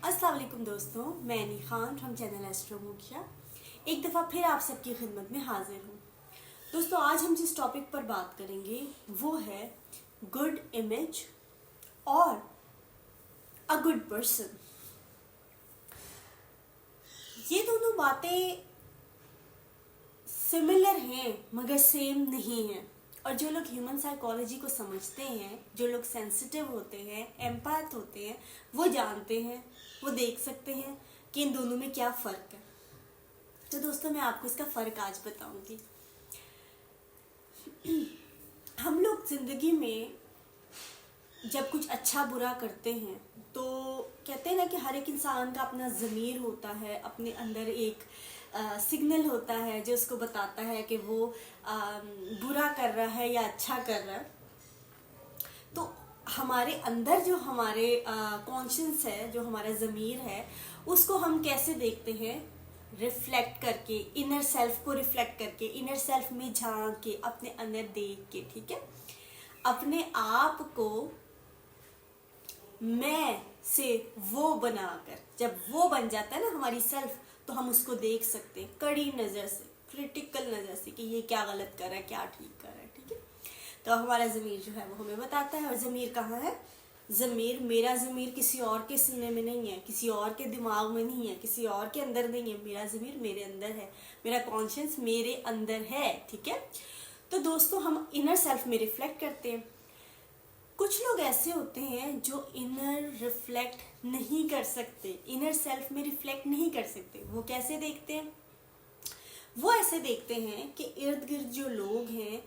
अस्सलाम वालेकुम दोस्तों, मैं अनी Khan from channel astro moksha एक दफ़ा फिर आप सबकी खिदमत में हाजिर हूँ। दोस्तों, आज हम जिस टॉपिक पर बात करेंगे वो है गुड इमेज और अ गुड पर्सन। ये दोनों बातें सिमिलर हैं मगर सेम नहीं हैं। और जो लोग ह्यूमन साइकोलॉजी को समझते हैं, जो लोग सेंसिटिव होते हैं, एम्पैथ होते हैं, वो जानते हैं, वो देख सकते हैं कि इन दोनों में क्या फ़र्क है। तो दोस्तों, मैं आपको इसका फ़र्क आज बताऊंगी। हम लोग ज़िंदगी में जब कुछ अच्छा बुरा करते हैं तो कहते हैं ना कि हर एक इंसान का अपना ज़मीर होता है, अपने अंदर एक सिग्नल होता है जो उसको बताता है कि वो बुरा कर रहा है या अच्छा कर रहा है। तो हमारे अंदर जो हमारे कॉन्शियस है, जो हमारा ज़मीर है, उसको हम कैसे देखते हैं? रिफ्लेक्ट करके, इनर सेल्फ को रिफ्लेक्ट करके, इनर सेल्फ में झांक के, अपने अंदर देख के, ठीक है, अपने आप को मैं से वो बनाकर जब वो बन जाता है ना हमारी सेल्फ, तो हम उसको देख सकते हैं कड़ी नज़र से, क्रिटिकल नज़र से कि ये क्या गलत कर रहा है, क्या ठीक कर रहा है, ठीक है। तो हमारा ज़मीर जो है वो हमें बताता है। और ज़मीर कहाँ है? ज़मीर, मेरा ज़मीर किसी और के सीने में नहीं है, किसी और के दिमाग में नहीं है, किसी और के अंदर नहीं है। मेरा ज़मीर मेरे अंदर है, मेरा कॉन्शियस मेरे अंदर है, ठीक है। तो दोस्तों, हम इनर सेल्फ में रिफ्लेक्ट करते हैं। कुछ लोग ऐसे होते हैं जो इनर रिफ्लेक्ट नहीं कर सकते, इनर सेल्फ में रिफ्लेक्ट नहीं कर सकते। वो कैसे देखते हैं? वो ऐसे देखते हैं कि इर्द गिर्द जो लोग हैं,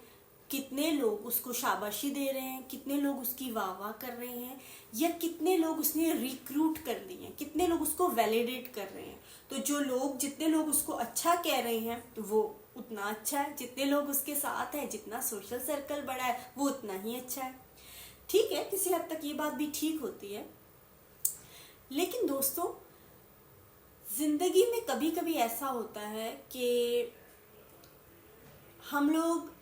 कितने लोग उसको शाबाशी दे रहे हैं, कितने लोग उसकी वाह वाह कर रहे हैं, या कितने लोग उसने रिक्रूट कर दिए हैं, कितने लोग उसको वैलिडेट कर रहे हैं। तो जो लोग, जितने लोग उसको अच्छा कह रहे हैं वो उतना अच्छा है, जितने लोग उसके साथ हैं, जितना सोशल सर्कल बड़ा है वो उतना ही अच्छा है। ठीक है, किसी हद तक ये बात भी ठीक होती है। लेकिन दोस्तों, जिंदगी में कभी कभी ऐसा होता है कि हम लोग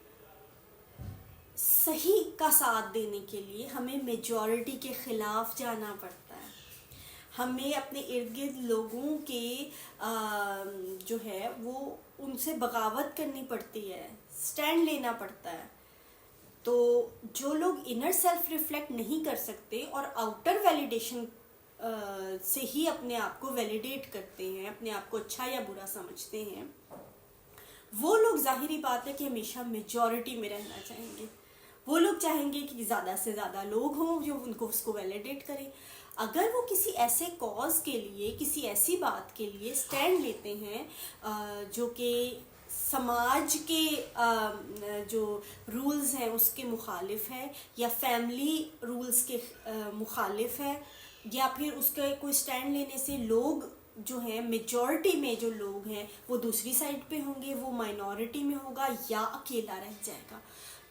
सही का साथ देने के लिए हमें मेजॉरिटी के खिलाफ जाना पड़ता है। हमें अपने इर्द गिर्द लोगों के जो है वो उनसे बगावत करनी पड़ती है, स्टैंड लेना पड़ता है। तो जो लोग इनर सेल्फ रिफ्लेक्ट नहीं कर सकते और आउटर वैलिडेशन से ही अपने आप को वैलिडेट करते हैं, अपने आप को अच्छा या बुरा समझते हैं, वो लोग जाहिरी बात है कि हमेशा मेजॉरिटी में रहना चाहेंगे। वो लोग चाहेंगे कि ज़्यादा से ज़्यादा लोग हों जो उनको उसको वैलिडेट करें। अगर वो किसी ऐसे कॉज के लिए, किसी ऐसी बात के लिए स्टैंड लेते हैं जो कि समाज के जो रूल्स हैं उसके मुखालिफ है, या फैमिली रूल्स के मुखालिफ है, या फिर उसके कोई स्टैंड लेने से लोग जो हैं, मेजॉरिटी में जो लोग हैं वो दूसरी साइड पे होंगे, वो माइनॉरिटी में होगा या अकेला रह जाएगा,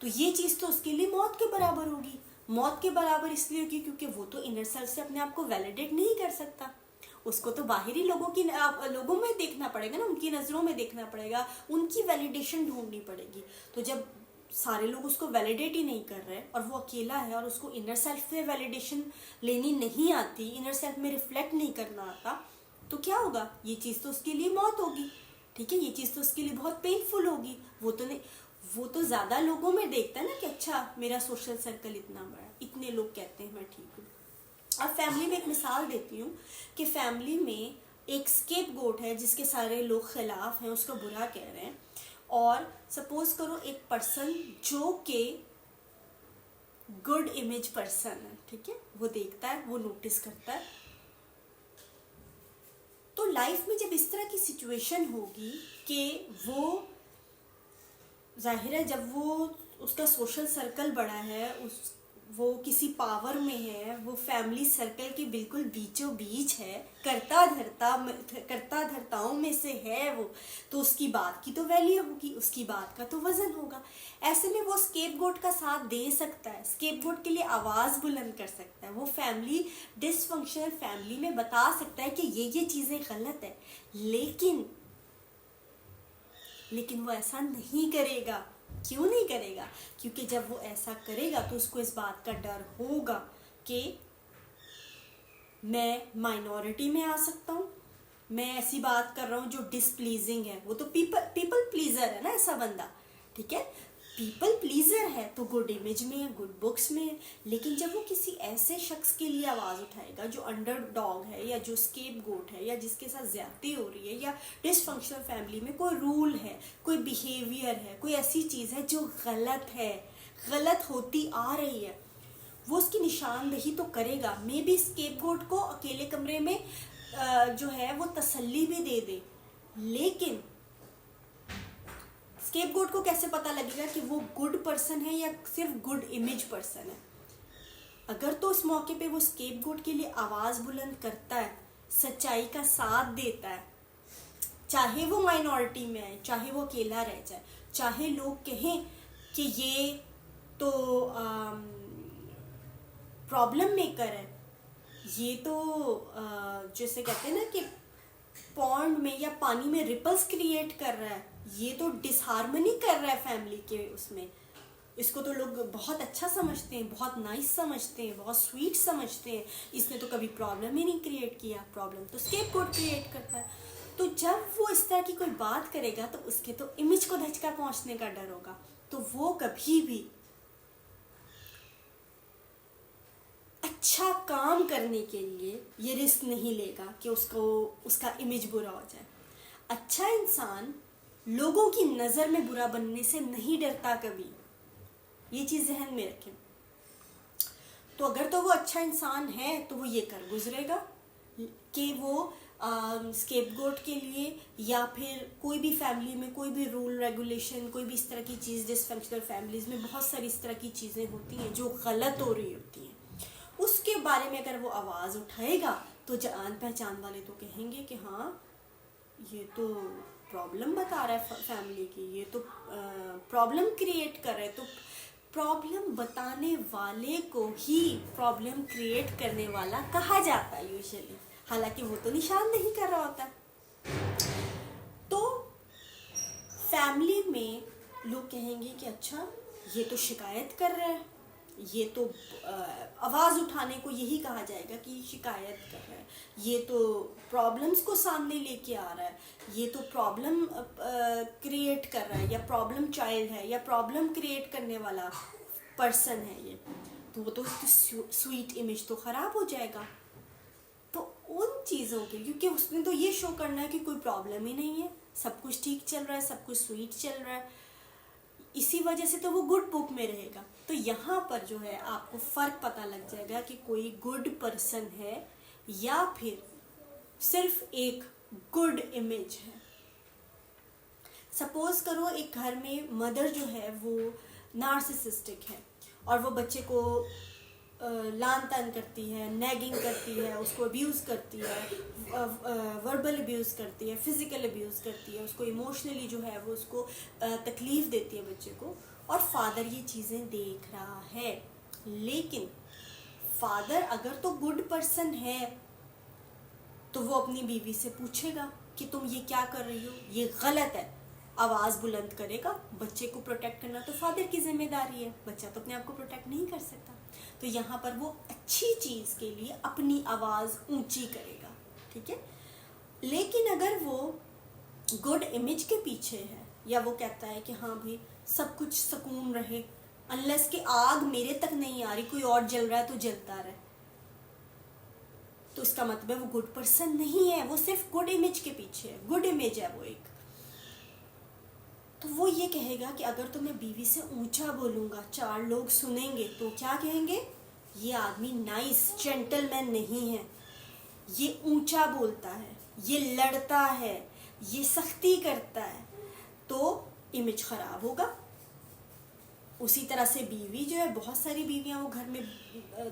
तो ये चीज़ तो उसके लिए मौत के बराबर होगी। मौत के बराबर इसलिए होगी क्योंकि वो तो इनर सेल्फ से अपने आप को वैलिडेट नहीं कर सकता। उसको तो बाहरी लोगों में देखना पड़ेगा ना, उनकी नज़रों में देखना पड़ेगा, उनकी वैलिडेशन ढूंढनी पड़ेगी। तो जब सारे लोग उसको वैलिडेट ही नहीं कर रहे और वो अकेला है और उसको इनर सेल्फ से वैलिडेशन लेनी नहीं आती, इनर सेल्फ में रिफ्लेक्ट नहीं करना आता, तो क्या होगा? ये चीज़ तो उसके लिए मौत होगी, ठीक है। ये चीज़ तो उसके लिए बहुत पेनफुल होगी। वो तो ज़्यादा लोगों में देखता है ना कि अच्छा मेरा सोशल सर्कल इतना बड़ा, इतने लोग कहते हैं मैं ठीक हूँ। अब फैमिली में एक मिसाल देती हूँ कि फैमिली में एक स्केप गोट है जिसके सारे लोग खिलाफ हैं, उसको बुरा कह रहे हैं। और सपोज करो एक पर्सन जो कि गुड इमेज पर्सन है, ठीक है, वो देखता है, वो नोटिस करता है। तो लाइफ में जब इस तरह की सिचुएशन होगी कि वो, जाहिर है जब वो, उसका सोशल सर्कल बड़ा है, वो किसी पावर में है, वो फैमिली सर्कल के बिल्कुल बीचों बीच है, करता धर्ताओं में से है वो, तो उसकी बात की तो वैल्यू होगी, उसकी बात का तो वजन होगा। ऐसे में वो स्केपगोट का साथ दे सकता है, स्केपगोट के लिए आवाज़ बुलंद कर सकता है, वो फैमिली डिसफंक्शनल फैमिली में बता सकता है कि ये चीज़ें गलत है। लेकिन वो ऐसा नहीं करेगा। क्यों नहीं करेगा? क्योंकि जब वो ऐसा करेगा तो उसको इस बात का डर होगा कि मैं माइनॉरिटी में आ सकता हूँ। मैं ऐसी बात कर रहा हूँ जो डिसप्लीजिंग है, वो तो पीपल प्लीजर है ना ऐसा बंदा, ठीक है, पीपल प्लीजर है तो गुड इमेज में है, गुड बुक्स में है। लेकिन जब वो किसी ऐसे शख्स के लिए आवाज़ उठाएगा जो अंडरडॉग है या जो स्केपगोट है या जिसके साथ ज्यादती हो रही है या डिसफंक्शनल फैमिली में कोई रूल है, कोई बिहेवियर है, कोई ऐसी चीज़ है जो गलत है, गलत होती आ रही है, वो उसकी निशानदेही तो करेगा। मे बी स्केपगोट को अकेले कमरे में जो है वो तसल्ली भी दे दे, लेकिन स्केपगोट को कैसे पता लगेगा कि वो गुड पर्सन है या सिर्फ गुड इमेज पर्सन है? अगर तो उस मौके पे वो स्केपगोट के लिए आवाज़ बुलंद करता है, सच्चाई का साथ देता है, चाहे वो माइनॉरिटी में है, चाहे वो अकेला रह जाए, चाहे लोग कहें कि ये तो प्रॉब्लम मेकर है, ये तो जैसे कहते हैं ना कि पॉन्ड में या पानी में रिपल्स क्रिएट कर रहा है, ये तो डिसहार्मनी कर रहा है फैमिली के उसमें, इसको तो लोग बहुत अच्छा समझते हैं, बहुत नाइस समझते हैं, बहुत स्वीट समझते हैं, इसने तो कभी प्रॉब्लम ही नहीं क्रिएट किया, प्रॉब्लम तो स्केपगोट क्रिएट करता है। तो जब वो इस तरह की कोई बात करेगा तो उसके तो इमेज को धचका पहुंचने का डर होगा, तो वो कभी भी अच्छा काम करने के लिए ये रिस्क नहीं लेगा कि उसका इमेज बुरा हो जाए। अच्छा इंसान लोगों की नज़र में बुरा बनने से नहीं डरता कभी, ये चीज़ ज़हन में रखें। तो अगर तो वो अच्छा इंसान है तो वो ये कर गुजरेगा कि वो स्केपगोट के लिए या फिर कोई भी फैमिली में कोई भी रूल रेगुलेशन, कोई भी इस तरह की चीज़, डिसफंक्शनल फैमिलीज़ में बहुत सारी इस तरह की चीज़ें होती हैं जो गलत हो रही होती हैं, उसके बारे में अगर वो आवाज़ उठाएगा तो जान पहचान वाले तो कहेंगे कि हाँ ये तो प्रॉब्लम बता रहा है फैमिली की, ये तो प्रॉब्लम क्रिएट कर रहा है। तो प्रॉब्लम बताने वाले को ही प्रॉब्लम क्रिएट करने वाला कहा जाता है यूजुअली, हालांकि वो तो निशानदेही कर रहा होता है। तो फैमिली में लोग कहेंगे कि अच्छा ये तो शिकायत कर रहा है, ये तो आवाज़ उठाने को यही कहा जाएगा कि शिकायत कर रहा है, ये तो प्रॉब्लम्स को सामने लेके आ रहा है, ये तो प्रॉब्लम क्रिएट कर रहा है, या प्रॉब्लम चाइल्ड है, या प्रॉब्लम क्रिएट करने वाला पर्सन है ये, तो वो तो स्वीट इमेज तो ख़राब हो जाएगा। तो उन चीज़ों के, क्योंकि उसने तो ये शो करना है कि कोई प्रॉब्लम ही नहीं है, सब कुछ ठीक चल रहा है, सब कुछ स्वीट चल रहा है, इसी वजह से तो वो गुड बुक में रहेगा। तो यहाँ पर जो है आपको फ़र्क पता लग जाएगा कि कोई गुड पर्सन है या फिर सिर्फ एक गुड इमेज है। सपोज करो एक घर में मदर जो है वो नार्सिसिस्टिक है और वो बच्चे को लान तान करती है, नैगिंग करती है, उसको अब्यूज़ करती है, वर्बल अब्यूज़ करती है, फिज़िकल अब्यूज़ करती है, उसको इमोशनली जो है वो उसको तकलीफ़ देती है बच्चे को, और फादर ये चीज़ें देख रहा है। लेकिन फादर अगर तो गुड पर्सन है तो वो अपनी बीवी से पूछेगा कि तुम ये क्या कर रही हो, ये गलत है, आवाज़ बुलंद करेगा। बच्चे को प्रोटेक्ट करना तो फादर की जिम्मेदारी है, बच्चा तो अपने आप को प्रोटेक्ट नहीं कर सकता। तो यहाँ पर वो अच्छी चीज़ के लिए अपनी आवाज़ ऊंची करेगा, ठीक है। लेकिन अगर वो गुड इमेज के पीछे है या वो कहता है कि हाँ भाई सब कुछ सुकून रहे, अनलेस कि आग मेरे तक नहीं आ रही, कोई और जल रहा है तो जलता रहे, तो इसका मतलब वो गुड पर्सन नहीं है, वो सिर्फ गुड इमेज के पीछे है, गुड इमेज है वो एक। तो वो ये कहेगा कि अगर तो मैं बीवी से ऊंचा बोलूँगा, 4 लोग सुनेंगे तो क्या कहेंगे, ये आदमी नाइस जेंटलमैन नहीं है, ये ऊंचा बोलता है, ये लड़ता है, ये सख्ती करता है, तो इमेज ख़राब होगा। उसी तरह से बीवी जो है, बहुत सारी बीवियाँ वो घर में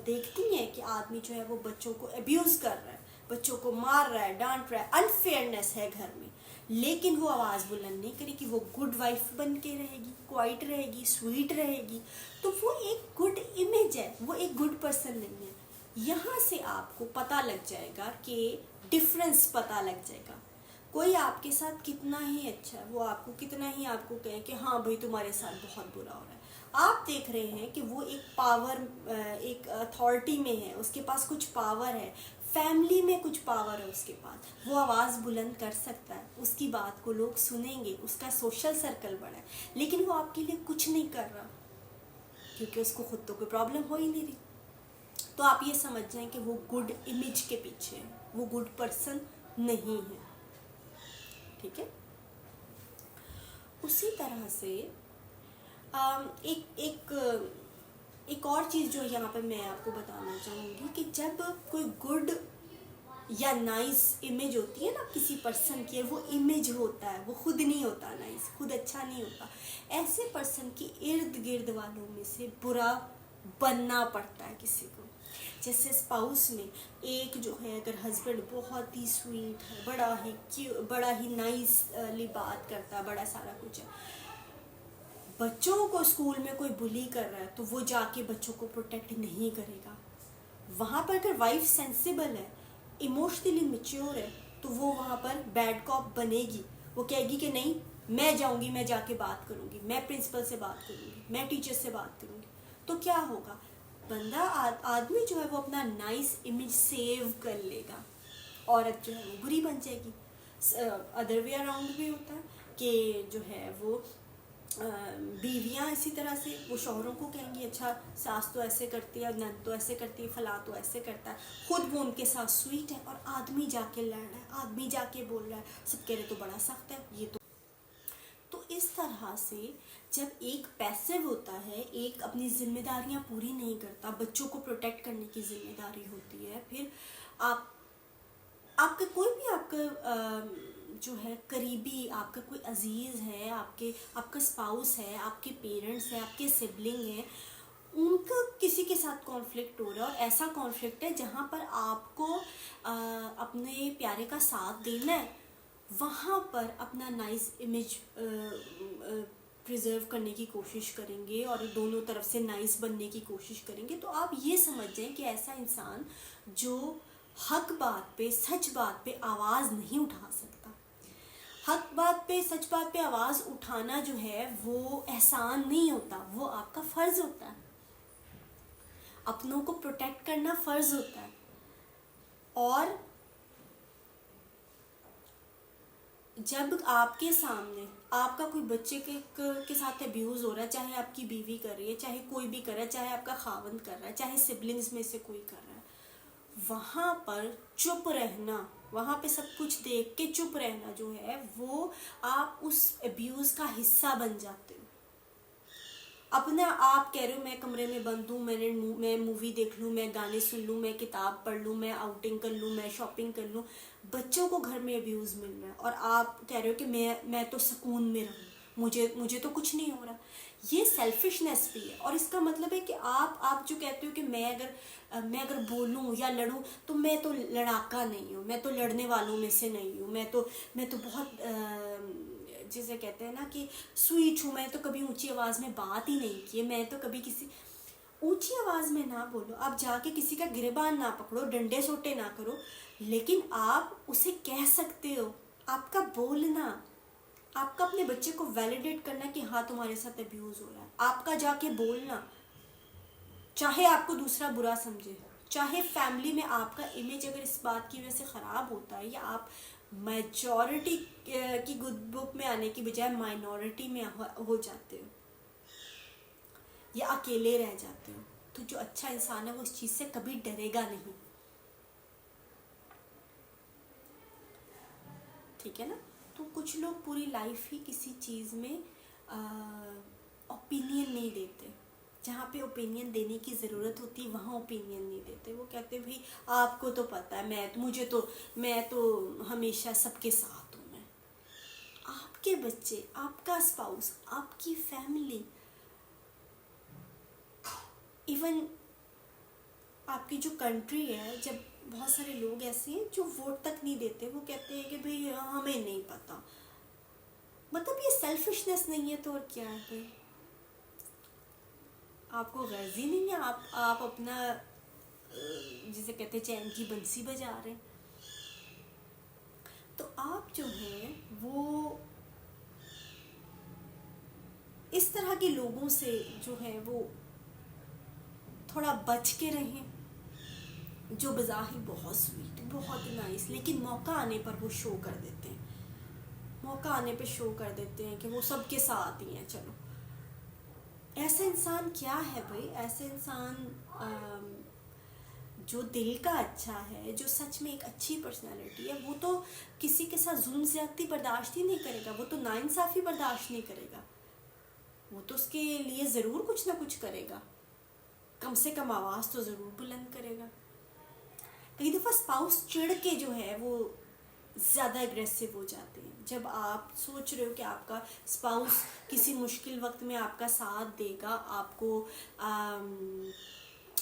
देखती हैं कि आदमी जो है वो बच्चों को अब्यूज़ कर रहा है, बच्चों को मार रहा है, डांट रहा है, अनफेयरनेस है घर में, लेकिन वो आवाज़ बुलंद नहीं करेगी, वो गुड वाइफ बन के रहेगी, क्वाइट रहेगी, स्वीट रहेगी, तो वो एक गुड इमेज है, वो एक गुड पर्सन नहीं है। यहाँ से आपको पता लग जाएगा कि डिफरेंस पता लग जाएगा। कोई आपके साथ कितना ही अच्छा है, वो आपको कितना ही आपको कहे कि हाँ भाई तुम्हारे साथ बहुत बुरा हो रहा है, आप देख रहे हैं कि वो एक पावर, एक अथॉरिटी में है, उसके पास कुछ पावर है, फैमिली में कुछ पावर है उसके पास, वो आवाज़ बुलंद कर सकता है, उसकी बात को लोग सुनेंगे, उसका सोशल सर्कल बड़ा है, लेकिन वो आपके लिए कुछ नहीं कर रहा क्योंकि उसको खुद तो कोई प्रॉब्लम हो ही नहीं रही। तो आप ये समझ जाएं कि वो गुड इमेज के पीछे है, वो गुड पर्सन नहीं है। ठीक है। उसी तरह से एक एक एक और चीज़ जो यहाँ पे मैं आपको बताना चाहूँगी कि जब कोई गुड या नाइस इमेज होती है ना किसी पर्सन की, वो इमेज होता है, वो खुद नहीं होता नाइस, खुद अच्छा नहीं होता, ऐसे पर्सन के इर्द गिर्द वालों में से बुरा बनना पड़ता है किसी को। जैसे स्पाउस में एक जो है, अगर हस्बैंड बहुत ही स्वीट है, बड़ा ही नाइसली बात करता है, बड़ा सारा कुछ है, बच्चों को स्कूल में कोई बुली कर रहा है तो वो जाके बच्चों को प्रोटेक्ट नहीं करेगा। वहाँ पर अगर वाइफ सेंसिबल है, इमोशनली मैच्योर है, तो वो वहाँ पर बैड कॉप बनेगी। वो कहेगी कि नहीं, मैं जाऊँगी, मैं जाके बात करूँगी, मैं प्रिंसिपल से बात करूँगी, मैं टीचर से बात करूँगी। तो क्या होगा, बंदा आदमी जो है वो अपना नाइस इमेज सेव कर लेगा, औरत जो है वो बुरी बन जाएगी। अदर वे अराउंड भी होता है कि जो है वो बीवियाँ इसी तरह से वो शौहरों को कहेंगी, अच्छा सास तो ऐसे करती है, नंद तो ऐसे करती है, फला तो ऐसे करता है, खुद वो उनके साथ स्वीट है, और आदमी जाके लड़ रहा है, आदमी जाके बोल रहा है, सब कह रहे तो बड़ा सख्त है ये तो इस तरह से जब एक पैसिव होता है, एक अपनी जिम्मेदारियां पूरी नहीं करता, बच्चों को प्रोटेक्ट करने की जिम्मेदारी होती है, फिर आपका कोई भी आपका जो है करीबी, आपका कोई अजीज़ है, आपका स्पाउस है, आपके पेरेंट्स हैं, आपके सिबलिंग हैं, उनका किसी के साथ कॉन्फ्लिक्ट हो रहा है, और ऐसा कॉन्फ्लिक्ट है जहाँ पर आपको अपने प्यारे का साथ देना है, वहाँ पर अपना नाइस इमेज प्रिजर्व करने की कोशिश करेंगे और दोनों तरफ से नाइस बनने की कोशिश करेंगे, तो आप ये समझ जाएं कि ऐसा इंसान जो हक बात पे, सच बात पे आवाज़ नहीं उठा सकता। हक बात पे, सच बात पे आवाज़ उठाना जो है वो एहसान नहीं होता, वो आपका फ़र्ज़ होता है। अपनों को प्रोटेक्ट करना फ़र्ज़ होता है। और जब आपके सामने आपका कोई बच्चे के साथ अब्यूज़ हो रहा है, चाहे आपकी बीवी कर रही है, चाहे कोई भी कर रहा है, चाहे आपका खावंद कर रहा है, चाहे सिबलिंग्स में से कोई कर रहा है, वहाँ पर चुप रहना, वहाँ पे सब कुछ देख के चुप रहना जो है, वो आप उस अब्यूज़ का हिस्सा बन जाते हो। अपना आप कह रहे हो मैं कमरे में बंद हूँ, मैं मूवी देख लूँ, मैं गाने सुन लूँ, मैं किताब पढ़ लूँ, मैं आउटिंग कर लूँ, मैं शॉपिंग कर लूँ, बच्चों को घर में अब्यूज़ मिल रहा है और आप कह रहे हो कि मैं तो सुकून में रहूँ, मुझे तो कुछ नहीं हो रहा। ये सेल्फिशनेस भी है। और इसका मतलब है कि आप जो कहते हो कि मैं अगर बोलूँ या लड़ूँ तो मैं तो लड़ाका नहीं हूँ, मैं तो लड़ने वालों में से नहीं हूँ, मैं तो बहुत जिसे कहते हैं ना कि स्वीट हूँ, मैं तो कभी ऊंची आवाज़ में बात ही नहीं की है, मैं तो कभी किसी ऊंची आवाज़ में ना बोलो, आप जाके किसी का गिरबान ना पकड़ो, डंडे सोटे ना करो, लेकिन आप उसे कह सकते हो। आपका बोलना, आपका अपने बच्चे को वैलिडेट करना कि हाँ तुम्हारे साथ अब्यूज़ हो रहा है, आपका जाके बोलना, चाहे आपको दूसरा बुरा समझे, चाहे फैमिली में आपका इमेज अगर इस बात की वजह से ख़राब होता है, या आप मेजॉरिटी की गुड बुक में आने की बजाय माइनॉरिटी में हो जाते हो या अकेले रह जाते हो, तो जो अच्छा इंसान है वो उस चीज़ से कभी डरेगा नहीं। ठीक है ना। तो कुछ लोग पूरी लाइफ ही किसी चीज़ में ओपिनियन नहीं देते, जहाँ पे ओपिनियन देने की ज़रूरत होती है वहाँ ओपिनियन नहीं देते। वो कहते भाई आपको तो पता है, मैं तो हमेशा सबके साथ हूँ। मैं, आपके बच्चे, आपका स्पाउस, आपकी फैमिली, इवन आपकी जो कंट्री है, जब बहुत सारे लोग ऐसे हैं जो वोट तक नहीं देते, वो कहते हैं कि भाई हमें नहीं पता। मतलब ये सेल्फिशनेस नहीं है तो और क्या है? आपको गर्जी नहीं है, आप अपना जिसे कहते हैं चैन की बंसी बजा रहे हैं। तो आप जो है वो इस तरह के लोगों से जो है वो थोड़ा बच के रहें। जो बज़ाहिर बहुत स्वीट, बहुत नाइस, लेकिन मौका आने पर वो शो कर देते हैं, मौका आने पे शो कर देते हैं कि वो सबके साथ ही हैं। चलो, ऐसा इंसान क्या है भाई? ऐसे इंसान जो दिल का अच्छा है, जो सच में एक अच्छी पर्सनालिटी है, वो तो किसी के साथ जुल्म ज़्यादती बर्दाश्त ही नहीं करेगा, वो तो नाइंसाफ़ी बर्दाश्त नहीं करेगा, वो तो उसके लिए ज़रूर कुछ ना कुछ करेगा, कम से कम आवाज़ तो ज़रूर बुलंद करेगा। कई दफ़ा स्पाउस चिढ़ के जो है वो ज़्यादा एग्रेसिव हो जाते हैं। जब आप सोच रहे हो कि आपका स्पाउस किसी मुश्किल वक्त में आपका साथ देगा, आपको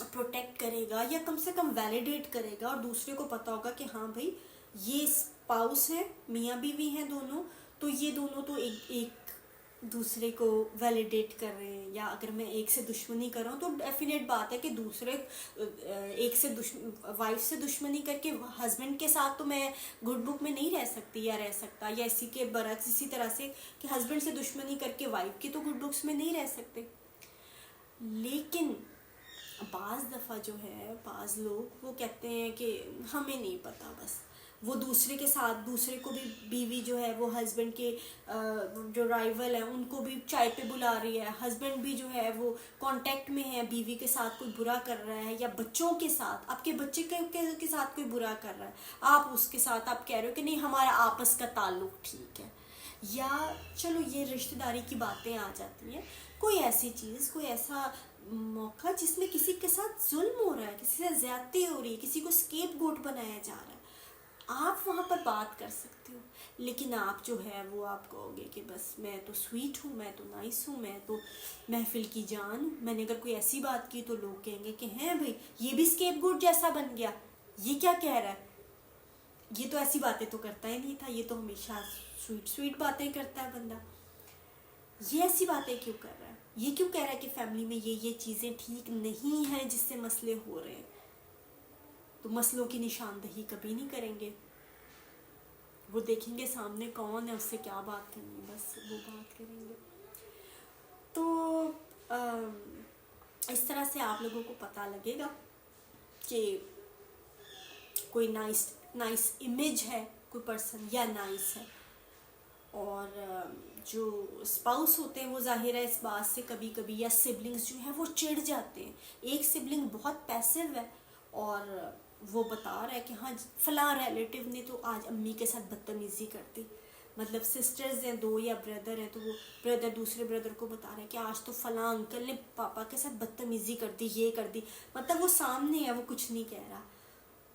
प्रोटेक्ट करेगा, या कम से कम वैलिडेट करेगा, और दूसरे को पता होगा कि हाँ भाई ये स्पाउस है, मियाँ बीवी हैं दोनों, तो ये दोनों तो एक दूसरे को वैलिडेट कर रहे हैं। या अगर मैं एक से दुश्मनी कर रहा हूँ तो डेफिनेट बात है कि दूसरे एक से वाइफ से दुश्मनी करके हस्बैंड के साथ तो मैं गुड बुक में नहीं रह सकती या रह सकता, या इसी के बरक्स इसी तरह से कि हस्बैंड से दुश्मनी करके वाइफ की तो गुड बुक्स में नहीं रह सकते। लेकिन बाज़ दफ़ा जो है, बाज़ लोग वो कहते हैं कि हमें नहीं पता, बस वो दूसरे के साथ, दूसरे को भी बीवी जो है वो हस्बैंड के जो राइवल है उनको भी चाय पे बुला रही है, हस्बैंड भी जो है वो कांटेक्ट में है बीवी के साथ, कोई बुरा कर रहा है, या बच्चों के साथ, आपके बच्चे के साथ कोई बुरा कर रहा है, आप उसके साथ आप कह रहे हो कि नहीं हमारा आपस का ताल्लुक ठीक है। या चलो ये रिश्तेदारी की बातें आ जाती हैं, कोई ऐसी चीज़, कोई ऐसा मौका जिसमें किसी के साथ जुल्म हो रहा है, किसी से ज्यादती हो रही है, किसी को स्केपगोट बनाया जा रहा है, आप वहाँ पर बात कर सकते हो। लेकिन आप जो है वो आप कहोगे कि बस मैं तो स्वीट हूँ, मैं तो नाइस हूँ, मैं तो महफिल की जान हूँ, मैंने अगर कोई ऐसी बात की तो लोग कहेंगे कि हैं भाई ये भी स्केपगोट जैसा बन गया, ये क्या कह रहा है, ये तो ऐसी बातें तो करता ही नहीं था, ये तो हमेशा स्वीट स्वीट बातें करता है बंदा, ये ऐसी बातें क्यों कर रहा है, ये क्यों कह रहा है कि फैमिली में ये चीज़ें ठीक नहीं हैं जिससे मसले हो रहे हैं। तो मसलों की निशानदही कभी नहीं करेंगे, वो देखेंगे सामने कौन है, उससे क्या बात करनी, बस वो बात करेंगे। तो इस तरह से आप लोगों को पता लगेगा कि कोई नाइस इमेज है कोई पर्सन या नाइस है। और जो स्पाउस होते हैं वो ज़ाहिर है इस बात से कभी कभी, या सिबलिंग्स जो है वो चिढ़ जाते हैं। एक सिबलिंग बहुत पैसिव है और वो बता रहा है कि हाँ फलां रिलेटिव ने तो आज अम्मी के साथ बदतमीज़ी कर दी, मतलब सिस्टर्स हैं दो या ब्रदर हैं, तो वो ब्रदर दूसरे ब्रदर को बता रहे हैं कि आज तो फलां अंकल ने पापा के साथ बदतमीज़ी कर दी, ये कर दी, मतलब वो सामने है, वो कुछ नहीं कह रहा,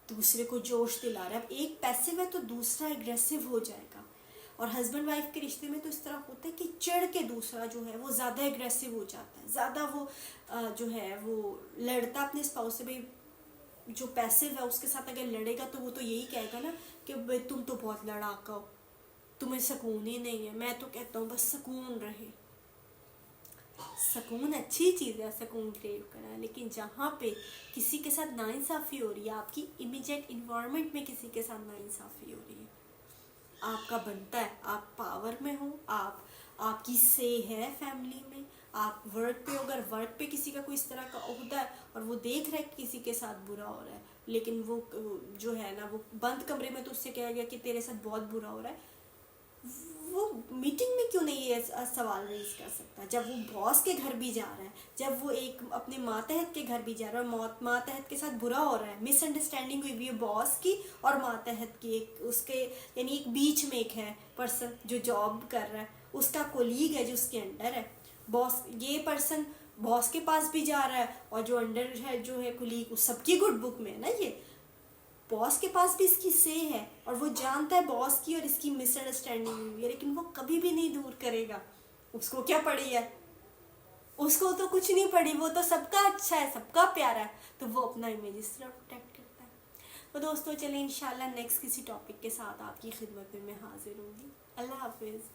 दूसरे को जोश दिला रहा है। अब एक पैसिव है तो दूसरा एग्रेसिव हो जाएगा। और हस्बैंड वाइफ के रिश्ते में तो इस तरह होता है कि चिढ़ के दूसरा जो है वो ज़्यादा एग्रेसिव हो जाता है, ज़्यादा वो जो है वो लड़ता अपने स्पाउस से। भाई जो पैसिव है उसके साथ अगर लड़ेगा तो वो तो यही कहेगा ना कि भाई तुम तो बहुत लड़ाका हो, तुम्हें सुकून ही नहीं है। मैं तो कहता हूँ बस सुकून रहे, सुकून अच्छी चीज़ है, सुकून क्रिएट करा, लेकिन जहाँ पे किसी के साथ नाइंसाफ़ी हो रही है, आपकी इमीडिएट इन्वायरमेंट में किसी के साथ नाइंसाफ़ी हो रही है, आपका बनता है, आप पावर में हो, आपकी से है फैमिली में, आप वर्क पे, अगर वर्क पे किसी का कोई इस तरह का ओहदा है और वो देख रहा है कि किसी के साथ बुरा हो रहा है, लेकिन वो जो है ना वो बंद कमरे में तो उससे कहा गया कि तेरे साथ बहुत बुरा हो रहा है, वो मीटिंग में क्यों नहीं ये सवाल रेज कर सकता? जब वो बॉस के घर भी जा रहा है, जब वो एक अपने मातहत के घर भी जा रहा है और मातहत के साथ बुरा हो रहा है, मिसअंडरस्टैंडिंग हुई हुई है बॉस की और मातहत की, एक उसके यानी एक बीच में एक है पर्सन जो जॉब कर रहा है, उसका कोलीग है जो उसके अंडर है, बॉस ये पर्सन बॉस के पास भी जा रहा है और जो अंडर है जो है कोलीग, उस सबकी गुड बुक में है ना, ये बॉस के पास भी इसकी से है और वो जानता है बॉस की और इसकी मिसअंडरस्टैंडिंग हुई है, लेकिन वो कभी भी नहीं दूर करेगा। उसको क्या पड़ी है, उसको तो कुछ नहीं पड़ी, वो तो सबका अच्छा है, सबका प्यारा है, तो वो अपना इमेज इस तरह प्रोटेक्ट करता है। तो दोस्तों चलिए इंशाल्लाह नेक्स्ट किसी टॉपिक के साथ आपकी खिदमत में मैं हाजिर होंगी। अल्लाह हाफिज़।